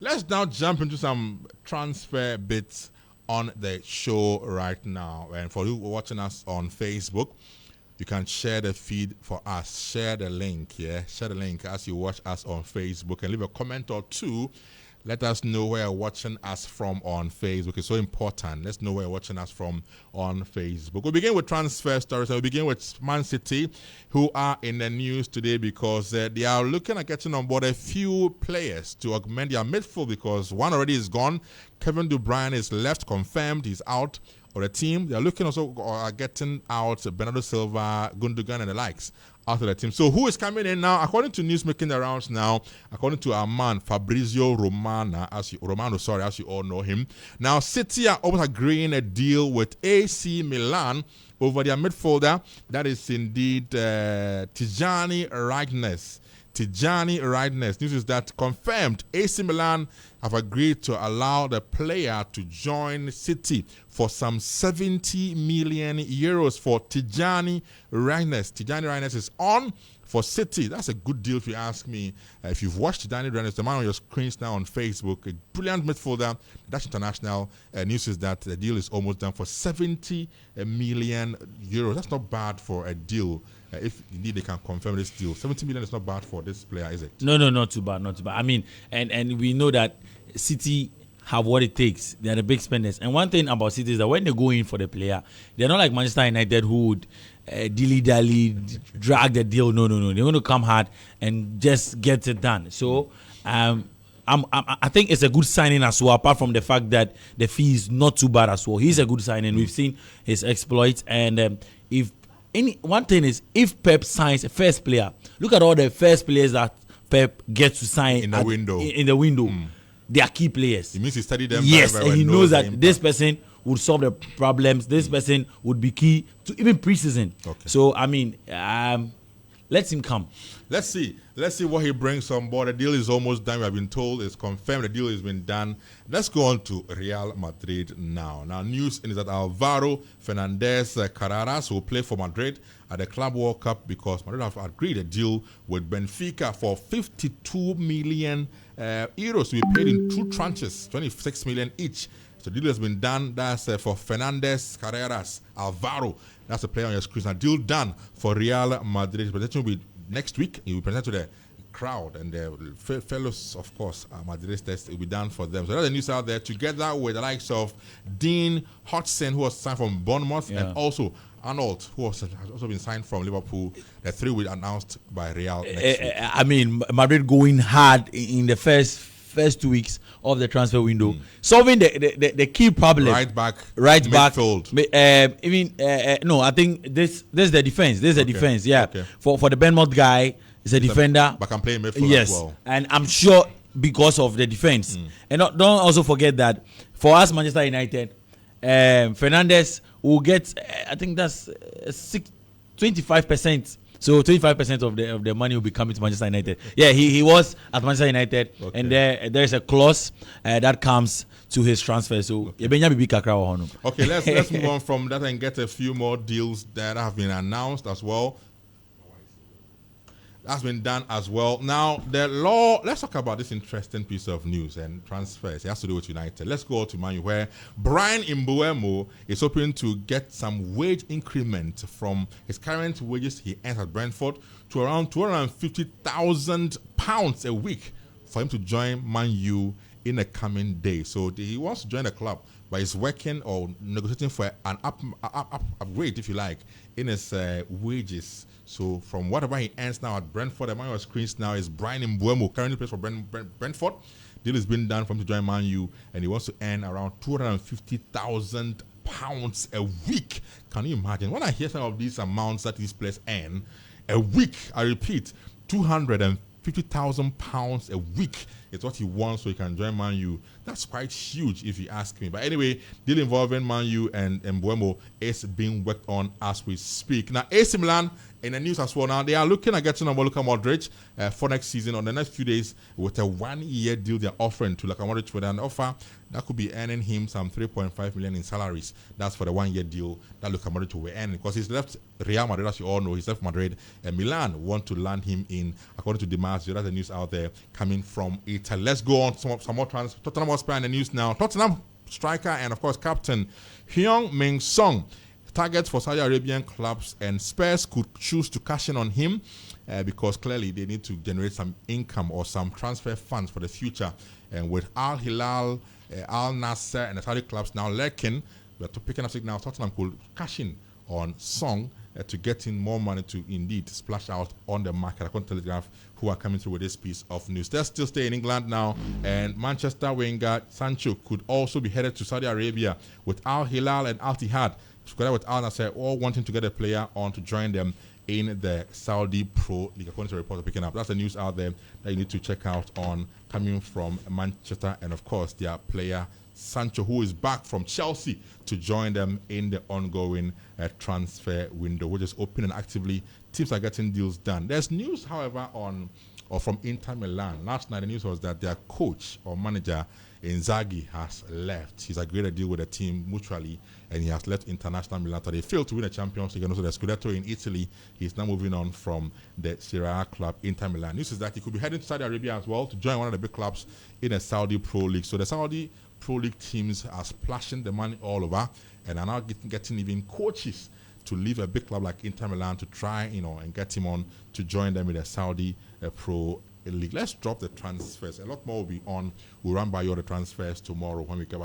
Let's now jump into some transfer bits on the show right now. And for you watching us on Facebook, you can share the feed for us. Share the link, Share the link as you watch us on Facebook and leave a comment or two. Let us know where you're watching us from on Facebook. It's so important. Let's know where you're watching us from on Facebook. We'll begin with transfer stories. We'll begin with Man City, who are in the news today because they are looking at getting on board a few players to augment their midfield because one already is gone. Kevin De Bruyne is left, confirmed. He's out of the team. They are looking also at getting out Bernardo Silva, Gundogan, and the likes out of the team. So who is coming in now? According to news making the rounds now, according to our man Fabrizio Romano, as you all know him. Now City are almost agreeing a deal with AC Milan over their midfielder. That is indeed Tijani Rightness. News is that confirmed AC Milan have agreed to allow the player to join City for some 70 million euros for Tijani Rightness. Tijani Rightness is on for City. That's a good deal if you ask me. If you've watched Tijani Rightness, the man on your screens now on Facebook, a brilliant midfielder, Dutch international. News is that the deal is almost done for 70 million euros. That's not bad for a deal. If indeed they can confirm this deal, 70 million is not bad for this player, is it? No, not too bad. I mean, and we know that City have what it takes. They are the big spenders. And one thing about City is that when they go in for the player, they're not like Manchester United who would dilly-dally, drag the deal. No. They're going to come hard and just get it done. So, I think it's a good signing as well, apart from the fact that the fee is not too bad as well. He's a good signing. We've seen his exploits. And one thing is, if Pep signs a first player, look at all the first players that Pep gets to sign in the window. In the window. They are key players. It means he studied them. Yes, very and he well, knows that this person would solve the problems. This person would be key to even preseason. Okay. So, I mean, let him come. Let's see what he brings on board. The deal is almost done. We have been told it's confirmed. The deal has been done. Let's go on to Real Madrid now. Now, news is that Alvaro Fernandez Carreras will play for Madrid at the Club World Cup because Madrid have agreed a deal with Benfica for 52 million euros to be paid in two tranches, 26 million each. So the deal has been done. That's for Fernandez Carreras, Alvaro. That's the player on your screen. A deal done for Real Madrid. Presentation will be next week. He will present to the crowd and the fellows, of course, Madridistas. It will be done for them. So that's the news out there, together with the likes of Dean Hodgson, who was signed from Bournemouth, and also Arnold, who has also been signed from Liverpool. The three will be announced by Real next week. I mean, Madrid going hard in the first 2 weeks of the transfer window, solving the key problem. Right back, midfield. No, I think this is the defense. This is the defense. Yeah, okay. For the Bournemouth guy, is a defender, but can play midfield as well. And I'm sure because of the defense. And don't also forget that for us, Manchester United, Fernandes will get, I think that's 25%. So 25% of the money will be coming to Manchester United. Yeah, he was at Manchester United, and there's a clause that comes to his transfer. So okay, let's move on from that and get a few more deals that have been announced as well. That's been done as well. Now, let's talk about this interesting piece of news and transfers. It has to do with United. Let's go to Man U, where Bryan Mbeumo is hoping to get some wage increment from his current wages he earns at Brentford to around £250,000 a week for him to join Man U in the coming days. So he wants to join the club, but he's working or negotiating for an upgrade, if you like, in his wages. So from whatever he earns now at Brentford, the man on your screens now is Bryan Mbeumo, currently plays for Brentford. Deal has been done for him to join Man U, and he wants to earn around £250,000 a week. Can you imagine? When I hear some of these amounts that these players earn a week, I repeat, £250,000 a week is what he wants so he can join Man U. That's quite huge if you ask me. But anyway, deal involving Man U and Mbeumo is being worked on as we speak. Now, AC Milan in the news as well. Now, they are looking at getting Luka Modric for next season on the next few days with a 1-year deal they're offering to Luka Modric with an offer that could be earning him some 3.5 million in salaries. That's for the 1-year deal that Luka Modric will earn because he's left Real Madrid, as you all know. He's left Madrid, and Milan want to land him in, according to Dimarzio. That's the news out there coming from AC Italy. Let's go on to some more transfer. Tottenham Hotspur in the news now. Tottenham striker and of course captain Heung-min Son targets for Saudi Arabian clubs, and Spurs could choose to cash in on him because clearly they need to generate some income or some transfer funds for the future. And with Al Hilal, Al Nasser, and the Saudi clubs now lurking, we're picking up signals. Tottenham could cash in on Song to get in more money to indeed splash out on the market. According to Telegraph, who are coming through with this piece of news. They'll still stay in England now, and Manchester winger Sancho could also be headed to Saudi Arabia with Al Hilal and Al Ittihad, together with Al Nasser, all wanting to get a player on to join them in the Saudi Pro League. According to the report picking up, that's the news out there that you need to check out on coming from Manchester, and of course their player Sancho, who is back from Chelsea to join them in the ongoing transfer window, which is open and actively teams are getting deals done. There's news, however, from Inter Milan. Last night, the news was that their coach or manager Inzaghi has left. He's agreed a deal with the team mutually, and he has left International Milan. They failed to win a Champions League and also the Scudetto in Italy. He's now moving on from the Serie A club Inter Milan. News is that he could be heading to Saudi Arabia as well to join one of the big clubs in the Saudi Pro League. So the Saudi Pro League teams are splashing the money all over and are now getting even coaches to leave a big club like Inter Milan to try, and get him on to join them in the Saudi Pro League. Let's drop the transfers. A lot more will be on. We'll run by you all the transfers tomorrow when we get back.